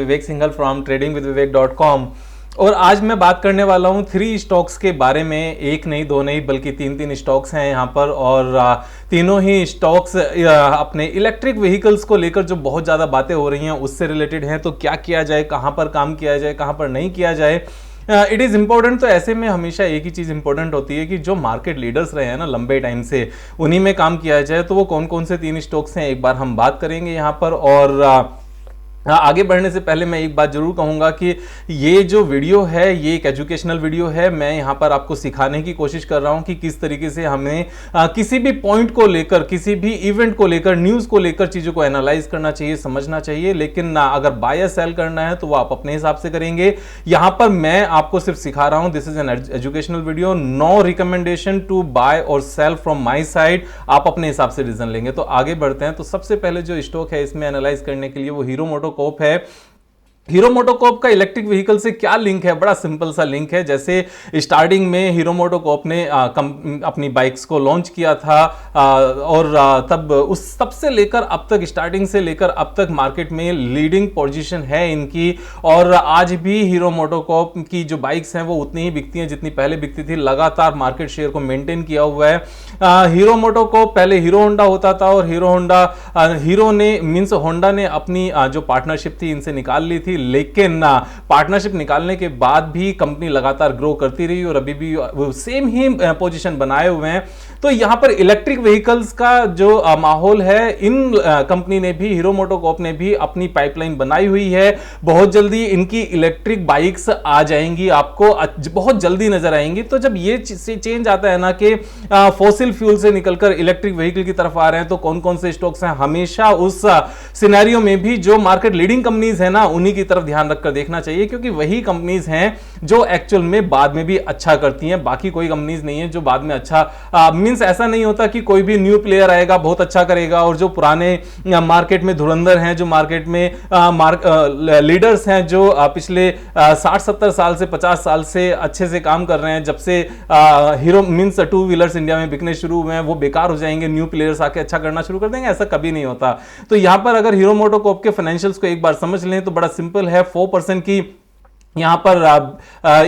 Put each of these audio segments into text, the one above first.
Vivek Singhal from tradingwithvivek.com। और आज मैं बात करने वाला हूं 3 स्टॉक्स के बारे में। एक नहीं, दो नहीं, बल्कि तीन स्टॉक्स हैं यहां पर। और तीनों ही स्टॉक्स अपने इलेक्ट्रिक व्हीकल्स को लेकर जो बहुत ज़्यादा बातें हो रही हैं उससे रिलेटेड हैं। तो क्या किया जाए, कहां पर काम किया जाए, कहां पर नहीं किया जाए, इट इज़ इंपॉर्टेंट। तो ऐसे में हमेशा एक ही चीज़ इंपॉर्टेंट होती है कि जो मार्केट लीडर्स रहे हैं ना लंबे टाइम से, उन्हीं में काम किया जाए। तो वो कौन कौन से 3 स्टॉक्स हैं एक बार हम बात करेंगे यहाँ पर। और आगे बढ़ने से पहले मैं एक बात जरूर कहूंगा कि ये जो वीडियो है ये एक एजुकेशनल वीडियो है। मैं यहाँ पर आपको सिखाने की कोशिश कर रहा हूँ कि किस तरीके से हमें किसी भी पॉइंट को लेकर, किसी भी इवेंट को लेकर, न्यूज़ को लेकर चीज़ों को एनालाइज करना चाहिए, समझना चाहिए। लेकिन अगर बाय या सेल करना है तो वो आप अपने हिसाब से करेंगे। यहाँ पर मैं आपको सिर्फ सिखा रहा हूँ, this is an educational video, no recommendation to buy और सेल फ्रॉम माई साइड। आप अपने हिसाब से डिसीजन लेंगे। तो आगे बढ़ते हैं। तो सबसे पहले जो स्टॉक है इसमें एनालाइज करने के लिए वो हीरो मोटोकॉर्प है। हीरो मोटोकॉर्प का इलेक्ट्रिक व्हीकल से क्या लिंक है? बड़ा सिंपल सा लिंक है। जैसे स्टार्टिंग में हीरो मोटोकॉर्प ने अपनी बाइक्स को लॉन्च किया था और तब उस तब से लेकर अब तक, स्टार्टिंग से लेकर अब तक मार्केट में लीडिंग पोजीशन है इनकी। और आज भी हीरो मोटोकॉर्प की जो बाइक्स हैं वो उतनी ही बिकती हैं जितनी पहले बिकती थी। लगातार मार्केट शेयर को मेंटेन किया हुआ है। हीरो मोटोकॉर्प पहले हीरो होंडा होता था और होंडा ने अपनी जो पार्टनरशिप थी इनसे निकाल ली थी। लेकिन पार्टनरशिप निकालने के बाद भी कंपनी लगातार ग्रो करती रही और अभी भी वो सेम ही पोजीशन बनाए हुए हैं। तो यहां पर इलेक्ट्रिक व्हीकल्स का जो माहौल है, इन कंपनी ने भी, हीरो मोटोकॉर्प ने भी अपनी पाइपलाइन बनाई हुई है। बहुत जल्दी इनकी इलेक्ट्रिक बाइक्स आ जाएंगी, आपको बहुत जल्दी नजर आएंगी। तो जब ये चेंज आता है ना कि फॉसिल फ्यूल से निकलकर इलेक्ट्रिक व्हीकल की तरफ आ रहे हैं, तो कौन कौन से स्टॉक्स हैं, हमेशा उस सिनेरियो में भी जो मार्केट लीडिंग कंपनीज है ना उन्हीं की तरफ ध्यान रखकर देखना चाहिए, क्योंकि वही कंपनीज हैं जो एक्चुअल में बाद में भी अच्छा करती हैं। बाकी कोई कंपनीज नहीं है जो बाद में अच्छा, मींस ऐसा नहीं होता कि कोई भी न्यू प्लेयर आएगा बहुत अच्छा करेगा और जो पुराने मार्केट में धुरंधर हैं, जो मार्केट में लीडर्स हैं, जो पिछले 60-70 साल से 50 साल से अच्छे से काम कर रहे हैं, जब से हीरो मींस 2 व्हीलर्स इंडिया में बिकने शुरू हुए हैं, वो बेकार हो जाएंगे, न्यू प्लेयर्स आके अच्छा करना शुरू कर देंगे। ऐसा कभी नहीं होता। तो यहां पर अगर हीरो मोटोकॉर्प के फाइनेंशियल्स को एक बार समझ लें तो बड़ा सिंपल है। 4% की यहां पर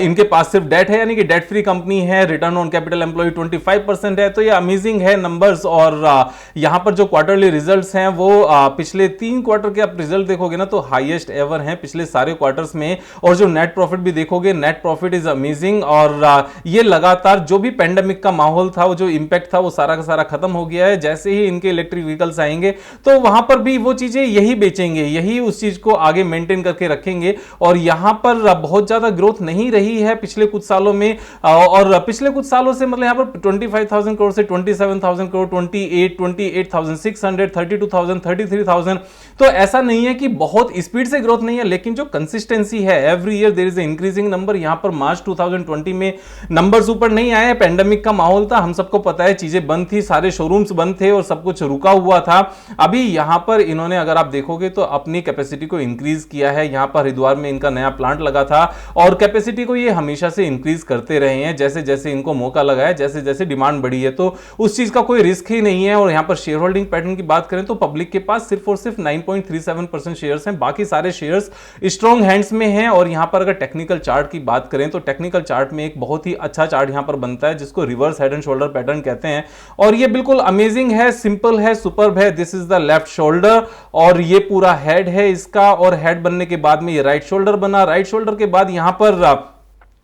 इनके पास सिर्फ डेट है, यानी कि डेट फ्री कंपनी है। रिटर्न ऑन कैपिटल एम्प्लॉय 25% है। तो ये अमेजिंग है नंबर्स। और यहां पर जो क्वार्टरली रिजल्ट्स हैं वो पिछले 3 क्वार्टर के आप रिजल्ट देखोगे ना तो हाईएस्ट एवर हैं पिछले सारे क्वार्टर्स में। और जो नेट प्रॉफिट भी देखोगे, नेट प्रॉफिट इज अमेजिंग। और ये लगातार जो भी पेंडेमिक का माहौल था, वो जो इंपैक्ट था, वो सारा का सारा खत्म हो गया है। जैसे ही इनके इलेक्ट्रिक व्हीकल्स आएंगे तो वहां पर भी वो चीजें यही बेचेंगे, यही उस चीज को आगे मेंटेन करके रखेंगे। और यहां पर बहुत ज्यादा ग्रोथ नहीं रही है पिछले कुछ सालों में। और पिछले कुछ सालों से मतलब यहां पर 25,000 करोड़ से 27,000 करोड़, 28,600, 32,000, 33,000। तो ऐसा नहीं है कि बहुत स्पीड से ग्रोथ नहीं है, लेकिन जो कंसिस्टेंसी है, every year there is a increasing number. यहां पर मार्च 2020 में नंबर्स ऊपर नहीं आए, पेंडेमिक का माहौल था, हम सबको पता है, चीजें बंद थी, सारे शोरूम्स बंद थे और सब कुछ रुका हुआ था। अभी यहां पर इन्होंने, अगर आप देखोगे तो अपनी कैपेसिटी को इंक्रीज किया है। यहां पर हरिद्वार में इनका नया प्लांट लगा था और कैपेसिटी को ये हमेशा से इंक्रीज करते रहे हैं, जैसे जैसे इनको मौका लगा है, जैसे जैसे डिमांड बढ़ी है। तो उस चीज का कोई रिस्क ही नहीं है। और यहां पर शेयर होल्डिंग पैटर्न की बात करें तो पब्लिक के पास सिर्फ और सिर्फ 9.37% शेयर्स हैं, बाकी सारे शेयर्स स्ट्रॉन्ग हैंड्स में हैं। और यहां पर अगर टेक्निकल चार्ट की बात करें तो टेक्निकल चार्ट में एक बहुत ही अच्छा चार्ट यहां पर बनता है जिसको reverse head and shoulder pattern कहते हैं। और ये बिल्कुल अमेजिंग है, सिंपल है, सुपर्ब है। This is the left shoulder और ये पूरा हेड है इसका। और हेड बनने के बाद में ये राइट शोल्डर बना। राइट शोल्डर के बाद यहां पर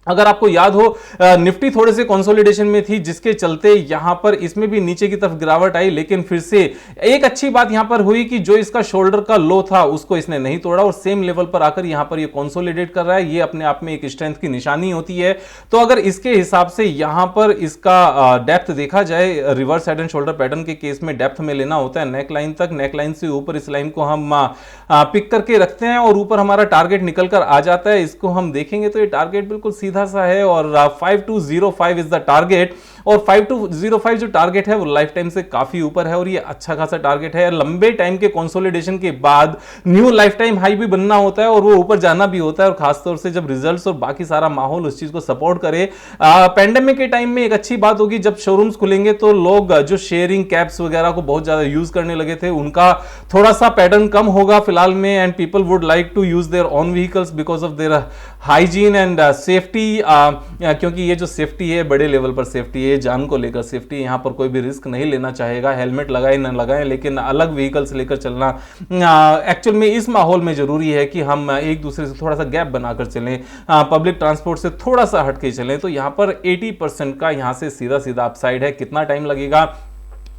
अगर आपको याद हो, निफ्टी थोड़े से कंसोलिडेशन में थी, जिसके चलते यहां पर इसमें भी नीचे की तरफ गिरावट आई। लेकिन फिर से एक अच्छी बात यहां पर हुई कि जो इसका शोल्डर का लो था उसको इसने नहीं तोड़ा और सेम लेवल पर आकर यहां पर ये कंसोलिडेट कर रहा है। ये अपने आप में एक स्ट्रेंथ की निशानी होती है। तो अगर इसके हिसाब से यहां पर इसका डेप्थ देखा जाए, reverse head and shoulder pattern के केस में डेप्थ में लेना होता है नेक लाइन तक। नेक लाइन से ऊपर इस लाइन को हम पिक करके रखते हैं और ऊपर हमारा टारगेट निकल कर आ जाता है। इसको हम देखेंगे तो ये टारगेट बिल्कुल सीधा सा है और 5205 इज द टारगेट। और 5205 जो टारगेट है वो लाइफ टाइम से काफी ऊपर है और ये अच्छा खासा टारगेट है। लंबे टाइम के कंसोलिडेशन के बाद न्यू लाइफ टाइम हाई भी बनना होता है और वो ऊपर जाना भी होता है, और खासतौर से जब रिजल्ट्स और बाकी सारा माहौल उस चीज को सपोर्ट करे। पैंडेमिक के टाइम में एक अच्छी बात होगी, जब शोरूम्स खुलेंगे तो लोग जो शेयरिंग कैब्स वगैरह को बहुत ज्यादा यूज करने लगे थे, उनका थोड़ा सा पैटर्न कम होगा फिलहाल में, and people would like to use their own vehicles because of their hygiene and safety, क्योंकि ये जो सेफ्टी है बड़े लेवल पर सेफ्टी है, जान को लेकर सेफ्टी, यहां पर कोई भी रिस्क नहीं लेना चाहेगा, हेलमेट लगाए ना लगाए, लेकिन अलग व्हीकल्स लेकर चलना एक्चुअल में इस माहौल में जरूरी है कि हम एक दूसरे से थोड़ा सा गैप बनाकर चलें, पब्लिक ट्रांसपोर्ट से थोड़ा सा हटके चलें। तो यहां पर 80% का यहां से सीधा सीधा अपसाइड है। कितना टाइम लगेगा?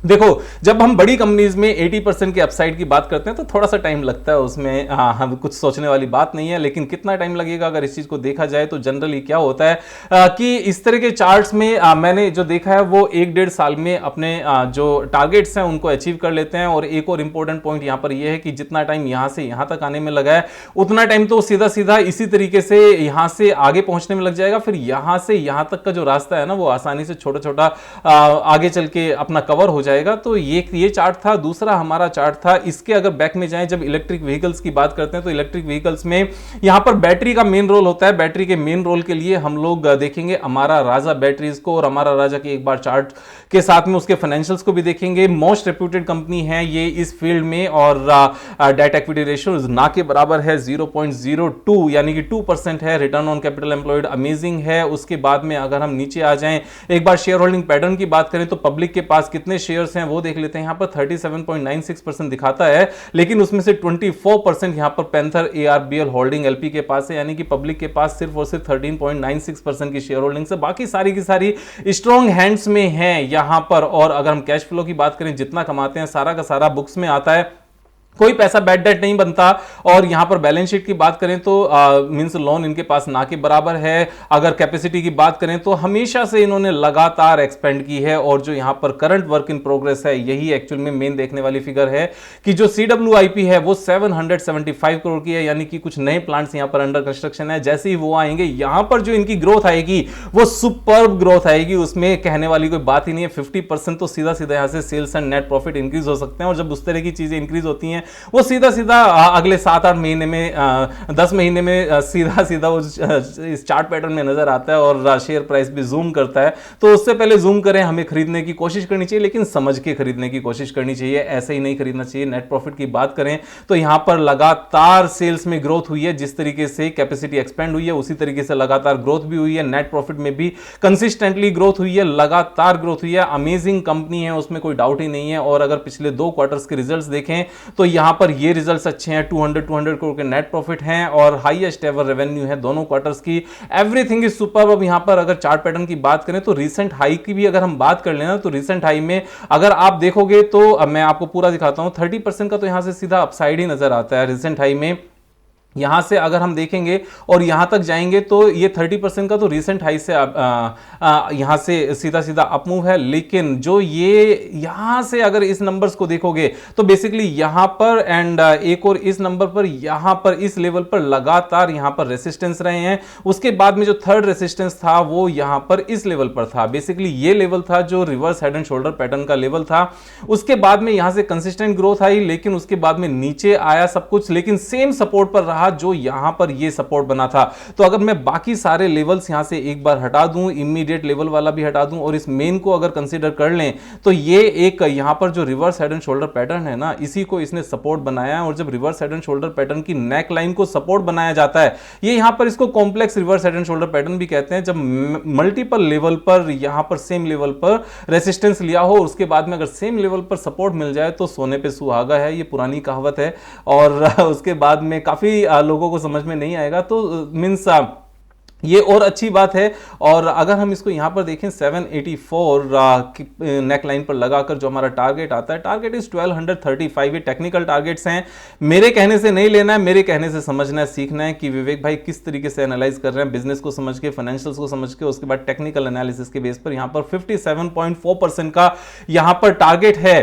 देखो, जब हम बड़ी कंपनीज में 80% के अपसाइड की बात करते हैं तो थोड़ा सा टाइम लगता है, उसमें हम कुछ सोचने वाली बात नहीं है, लेकिन कितना टाइम लगेगा अगर इस चीज को देखा जाए तो जनरली क्या होता है कि इस तरह के चार्ट्स में मैंने जो देखा है वो 1-1.5 साल में अपने जो टारगेट्स हैं उनको अचीव कर लेते हैं। और एक और इंपॉर्टेंट पॉइंट यहां पर यह है कि जितना टाइम यहां से यहां तक आने में लगा है उतना टाइम तो सीधा सीधा इसी तरीके से यहां से आगे पहुंचने में लग जाएगा। फिर यहां से यहां तक का जो रास्ता है ना वो आसानी से छोटा छोटा आगे चल के अपना कवर हो जाएगा। तो ये चार्ट था। दूसरा हमारा चार्ट था, इसके अगर बैक में जाएं, जब इलेक्ट्रिक व्हीकल्स की बात करते हैं तो इलेक्ट्रिक व्हीकल्स में यहां पर बैटरी का मेन रोल होता है। बैटरी के मेन रोल के लिए हम लोग देखेंगे अमारा राजा बैटरीज को, और अमारा राजा की एक बार चार्ट के साथ में उसके फाइनेंशियल्स को भी देखेंगे। मोस्ट रेप्यूटेड कंपनी है ये इस फील्ड में, और डेट इक्विटी रेशियो ना के बराबर है 0.02 यानी कि 2% है। Return on capital employed amazing है। उसके बाद में अगर हम नीचे आ जाएं, एक बार शेयर होल्डिंग पैटर्न की बात करें तो पब्लिक के पास कितने शेयर्स हैं वो देख लेते हैं। यहां पर 37.96% दिखाता है, लेकिन उसमें से 24% यहां पर पैंथर एआरबीएल होल्डिंग एलपी के पास है, यानी कि पब्लिक के पास सिर्फ और सिर्फ 13.96% की शेयर होल्डिंग से, बाकी सारी की सारी स्ट्रॉन्ग हैंड्स में है यहां पर। और अगर हम कैश फ्लो की बात करें, जितना कमाते हैं सारा का सारा बुक्स में आता है, कोई पैसा बैड डेट नहीं बनता। और यहां पर बैलेंस शीट की बात करें तो मींस लोन इनके पास ना के बराबर है। अगर कैपेसिटी की बात करें तो हमेशा से इन्होंने लगातार एक्सपेंड की है, और जो यहां पर करंट वर्क इन प्रोग्रेस है यही एक्चुअल में मेन देखने वाली फिगर है कि जो CWIP है वो 775 करोड़ की है, यानी कि कुछ नए प्लांट्स यहां पर अंडर कंस्ट्रक्शन है। जैसे ही वो आएंगे यहां पर जो इनकी ग्रोथ आएगी वो सुपर्ब ग्रोथ आएगी, उसमें कहने वाली कोई बात ही नहीं है। 50% तो सीधा सीधा यहां से sales and net profit increase हो सकते हैं, और जब उस तरह की चीजें इंक्रीज होती हैं वो सीधा सीधा अगले 7-8 महीने में 10 महीने में सीधा सीधा वो इस चार्ट पैटर्न में नजर आता है, और शेयर प्राइस भी जूम करता है। तो उससे पहले जूम करें, हमें खरीदने की कोशिश करनी चाहिए, लेकिन समझ के खरीदने की कोशिश करनी चाहिए, ऐसे ही नहीं खरीदना चाहिए। नेट प्रॉफिट की बात करें तो यहां पर लगातार सेल्स में ग्रोथ हुई है, जिस तरीके से कैपेसिटी एक्सपेंड हुई है उसी तरीके से लगातार ग्रोथ भी हुई है। नेट प्रॉफिट में भी कंसिस्टेंटली ग्रोथ हुई है, लगातार ग्रोथ हुई है। अमेजिंग कंपनी है, उसमें कोई डाउट ही नहीं है। और अगर पिछले 2 क्वार्टर्स के रिजल्ट्स देखें तो यहां पर ये रिजल्ट्स अच्छे हैं, 200 करोड़ के नेट प्रॉफिट हैं और हाईएस्ट एवर रेवेन्यू है दोनों क्वार्टर्स की। Everything is super. अब यहां पर अगर चार्ट पैटर्न की बात करें तो रीसेंट हाई की भी अगर हम बात कर लेना तो रीसेंट हाई में अगर आप देखोगे तो मैं आपको पूरा दिखाता हूं, 30% का तो यहां से सीधा अपसाइड ही नजर आता है रीसेंट हाई में। यहां से अगर हम देखेंगे और यहां तक जाएंगे तो ये 30% का तो रीसेंट हाई से यहां से सीधा सीधा अप मूव है। लेकिन जो ये यहां से अगर इस नंबर्स को देखोगे तो बेसिकली यहां पर एंड एक और इस नंबर पर, यहां पर इस लेवल पर लगातार यहां पर रेसिस्टेंस रहे हैं। उसके बाद में जो थर्ड रेसिस्टेंस था वो यहां पर इस लेवल पर था। बेसिकली ये लेवल था जो reverse head and shoulder pattern का लेवल था। उसके बाद में यहां से कंसिस्टेंट ग्रोथ आई, लेकिन उसके बाद में नीचे आया सब कुछ, लेकिन सेम सपोर्ट पर रहा जो यहां पर ये सपोर्ट बना था। तो अगर मैं बाकी सारे लेवल्स यहां से एक बार हटा दूं, इमीडिएट लेवल वाला भी हटा दूं और इस मेन को अगर कंसीडर कर लें तो ये एक यहां पर जो reverse head and shoulder pattern है ना, इसी को इसने सपोर्ट बनाया है। और जब reverse head and shoulder pattern की नेक लाइन को सपोर्ट बनाया जाता है, ये यहां पर इसको complex reverse head and shoulder pattern भी कहते हैं। जब मल्टीपल लेवल पर यहां पर सेम लेवल पर रेसिस्टेंस लिया हो, उसके बाद में अगर सेम लेवल पर सपोर्ट मिल जाए तो सोने पे सुहागा है, ये पुरानी कहावत है। और उसके बाद में काफी लोगों को समझ में नहीं आएगा, तो मींस ये और अच्छी बात है। और अगर हम इसको यहां पर देखें 784 नेक लाइन पर लगाकर जो हमारा टारगेट आता है, टारगेट इज 1235। ये टेक्निकल टारगेट्स हैं, मेरे कहने से नहीं लेना है, मेरे कहने से समझना है, सीखना है कि विवेक भाई किस तरीके से एनालाइज कर रहे हैं बिजनेस को समझ के, फाइनेंशियल्स को समझ के, उसके बाद टेक्निकल एनालिसिस के बेस पर यहां पर 57.4% का यहां पर टारगेट है।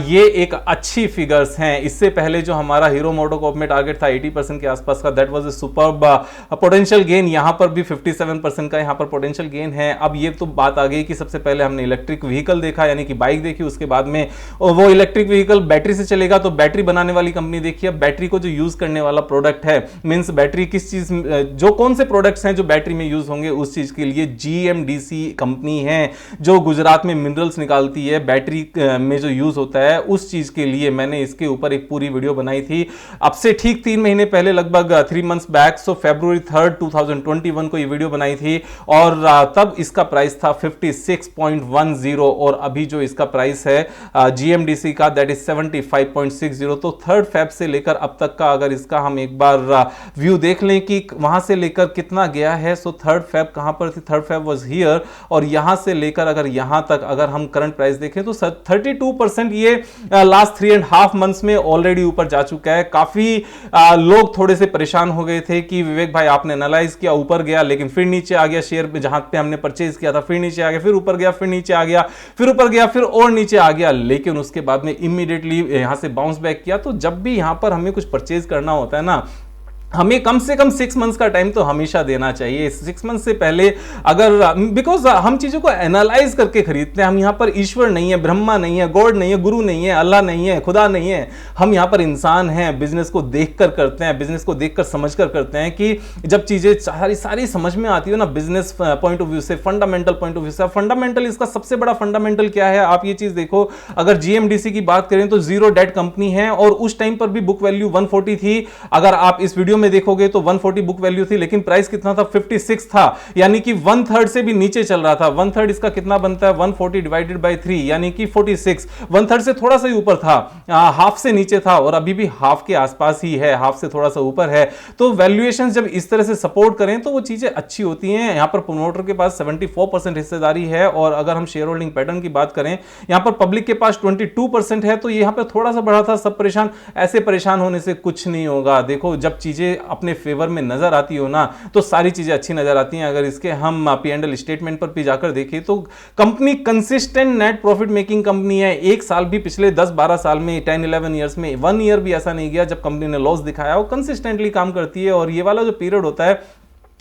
ये एक अच्छी फिगर्स हैं। इससे पहले जो हमारा हीरो मोटोकॉर्प में टारगेट था 80% के आसपास का, that was a superb potential gain. यहां पर भी 57% का यहाँ पर पोटेंशियल गेन है। अब ये तो बात आ गई कि सबसे पहले हमने इलेक्ट्रिक व्हीकल देखा, यानी कि बाइक देखी, उसके बाद में वो इलेक्ट्रिक व्हीकल बैटरी से चलेगा तो बैटरी बनाने वाली कंपनी देखी। अब बैटरी को जो यूज करने वाला प्रोडक्ट है, मींस बैटरी किस चीज, जो कौन से प्रोडक्ट्स हैं जो बैटरी में यूज होंगे, उस चीज के लिए जीएमडीसी कंपनी है जो गुजरात में मिनरल्स निकालती है, बैटरी में जो यूज होता है उस चीज के लिए मैंने इसके ऊपर एक पूरी वीडियो बनाई थी अब से ठीक 3 महीने पहले, लगभग 3 मंथ्स बैक। सो February 3rd 2021 को ये वीडियो बनाई थी और तब इसका प्राइस था 56.10 और अभी जो इसका प्राइस है जीएमडीसी का दैट इज 75.60। तो 3rd Feb से लेकर अब तक का अगर इसका हम एक बार व्यू देख लें कि वहां से लेकर कितना गया है। सो 3rd Feb कहां पर थी, 3rd Feb वाज हियर, और यहां से लेकर अगर यहां तक अगर हम करंट प्राइस देखें तो 32% ये लास्ट 3.5 मंथ्स में ऑलरेडी ऊपर जा चुका है। काफी लोग थोड़े से परेशान हो गए थे कि विवेक भाई आपने एनालाइज किया, ऊपर गया लेकिन फिर नीचे आ गया, शेयर जहां पे हमने परचेज किया था फिर नीचे आ गया, फिर ऊपर गया, फिर नीचे आ गया, फिर ऊपर गया, फिर और नीचे आ गया, लेकिन उसके बाद में इमीडिएटली यहां से बाउंस बैक किया। तो जब भी यहां पर हमें कुछ परचेज करना होता है ना, हमें कम से कम 6 मंथ्स का टाइम तो हमेशा देना चाहिए। 6 मंथ से पहले अगर, बिकॉज हम चीजों को एनालाइज करके खरीदते हैं, हम यहां पर ईश्वर नहीं है, ब्रह्मा नहीं है, गॉड नहीं है, गुरु नहीं है, अल्लाह नहीं है, खुदा नहीं है, हम यहां पर इंसान हैं। बिजनेस को देखकर करते हैं, बिजनेस को देखकर समझकर करते हैं कि जब चीजें सारी समझ में आती हो ना बिजनेस पॉइंट ऑफ व्यू से, फंडामेंटल पॉइंट ऑफ व्यू से। फंडामेंटल, इसका सबसे बड़ा फंडामेंटल क्या है, आप ये चीज देखो, अगर जीएमडीसी की बात करें तो जीरो डेट कंपनी है और उस टाइम पर भी बुक वैल्यू 140 थी। अगर आप इस वीडियो में देखोगे तो 140 बुक वैल्यू थी, लेकिन प्राइस कितना था, 56 था, यानी कि 1/3 से भी नीचे चल रहा था। 1/3 इसका कितना बनता है, 140 डिवाइडेड बाय 3 यानी कि 46। 1/3 से थोड़ा सा ही ऊपर था, हाफ से नीचे था और अभी भी हाफ के आसपास ही है, हाफ से थोड़ा सा ऊपर है। तो वैल्यूएशन जब इस तरह से सपोर्ट करें तो वो चीजें अच्छी होती हैं। यहां पर प्रोमोटर के पास 74% हिस्सेदारी है और अगर हम शेयर होल्डिंग पैटर्न की बात करें, यहां पर पब्लिक के पास 22% है। तो यहां पर थोड़ा सा बढ़ा था, सब परेशान, ऐसे परेशान होने से कुछ नहीं होगा। देखो, जब चीजें अपने फेवर में नजर आती हो ना तो सारी चीजें अच्छी नजर आती हैं। अगर इसके हम P&L स्टेटमेंट पर भी जाकर देखें तो company consistent net profit making company है। एक साल भी पिछले 10-12 साल में, 10-11 ईयर्स में 1 ईयर भी ऐसा नहीं गया जब कंपनी ने लॉस दिखाया। वो कंसिस्टेंटली काम करती है और ये वाला जो पीरियड होता है,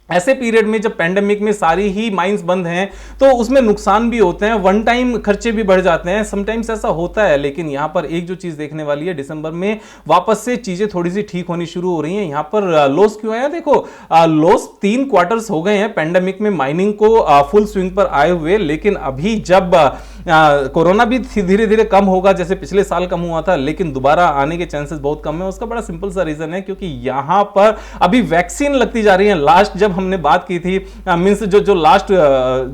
ऐसे पीरियड में जब पैंडेमिक में सारी ही माइंस बंद हैं तो उसमें नुकसान भी होते हैं, वन टाइम खर्चे भी बढ़ जाते हैं, समटाइम्स ऐसा होता है। लेकिन यहां पर एक जो चीज देखने वाली है, दिसंबर में वापस से चीजें थोड़ी सी ठीक होनी शुरू हो रही हैं। यहां पर लॉस क्यों आया, देखो लॉस 3 क्वार्टर्स हो गए हैं पैंडेमिक में माइनिंग को फुल स्विंग पर आए हुए, लेकिन अभी जब कोरोना भी धीरे धीरे कम होगा, जैसे पिछले साल कम हुआ था, लेकिन दोबारा आने के चांसेस बहुत कम है। उसका बड़ा सिंपल सा रीजन है क्योंकि यहां पर अभी वैक्सीन लगती जा रही है। लास्ट जब हमने बात की थी, मींस जो लास्ट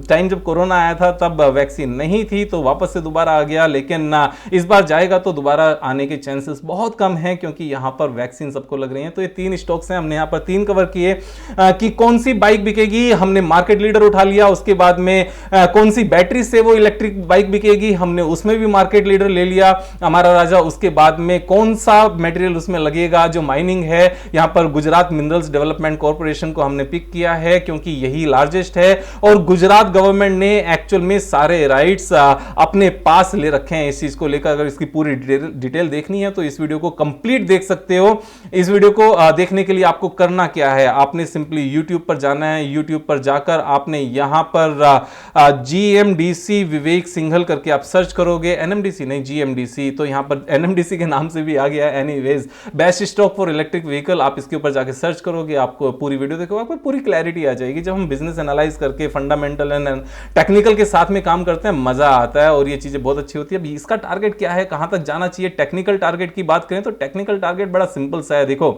टाइम जब कोरोना आया था तब वैक्सीन नहीं थी, तो वापस से दोबारा आ गया, लेकिन इस बार जाएगा तो दोबारा आने के चांसेस बहुत कम है क्योंकि यहां पर वैक्सीन सबको लग रही है। तो ये 3 स्टॉक्स हैं, हमने यहां पर 3 कवर किए कि कौन सी बाइक बिकेगी, हमने मार्केट लीडर उठा लिया। उसके बाद में कौन सी बैटरी से वो इलेक्ट्रिक बाइक बिकेगी, हमने उसमें भी मार्केट लीडर ले लिया, हमारा राजा। उसके बाद में कौन सा मटेरियल उसमें लगेगा, जो माइनिंग है, यहां पर गुजरात मिनरल्स डेवलपमेंट कॉर्पोरेशन को हमने पिक किया है क्योंकि यही लार्जेस्ट है और गुजरात गवर्नमेंट ने एक्चुअल में सारे राइट्स अपने पास ले रखे हैं इस चीज को लेकर। अगर इसकी पूरी डिटेल देखनी है तो इस वीडियो को कंप्लीट देख सकते हो। इस वीडियो को देखने के लिए आपको करना क्या है, आपने सिंपली YouTube पर जाना है। YouTube पर जाकर आपने यहां पर जीएमडीसी विवेक सिंघल करके आप सर्च करोगे, एनएमडीसी नहीं जीएमडीसी, तो यहां पर एनएमडीसी के नाम से भी आ गया है। Anyways, best stock for electric vehicle, आप इसके ऊपर जाकर सर्च करोगे, आपको पूरी वीडियो देखोगे, आपको पूरी क्लैरिटी आ जाएगी। जब हम बिजनेस एनालाइज करके फंडामेंटल एंड टेक्निकल के साथ में काम करते हैं, मजा आता है और ये चीजें बहुत अच्छी होती है। अब इसका टारगेट क्या है, कहां तक जाना चाहिए, टेक्निकल टारगेट की बात करें तो टेक्निकल टारगेट बड़ा सिंपल सा है। देखो,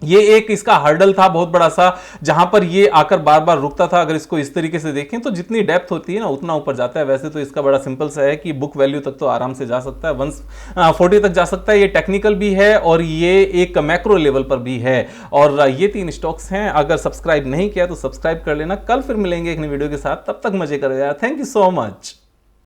ये एक इसका हर्डल था बहुत बड़ा सा, जहां पर ये आकर बार बार रुकता था। अगर इसको इस तरीके से देखें तो जितनी डेप्थ होती है ना उतना ऊपर जाता है। वैसे तो इसका बड़ा सिंपल सा है कि बुक वैल्यू तक तो आराम से जा सकता है, 140 तक जा सकता है। ये टेक्निकल भी है और ये एक मैक्रो लेवल पर भी है। और ये 3 स्टॉक्स हैं, अगर सब्सक्राइब नहीं किया तो सब्सक्राइब कर लेना। कल फिर मिलेंगे एक नई वीडियो के साथ, तब तक मजे करो यार। Thank you so much.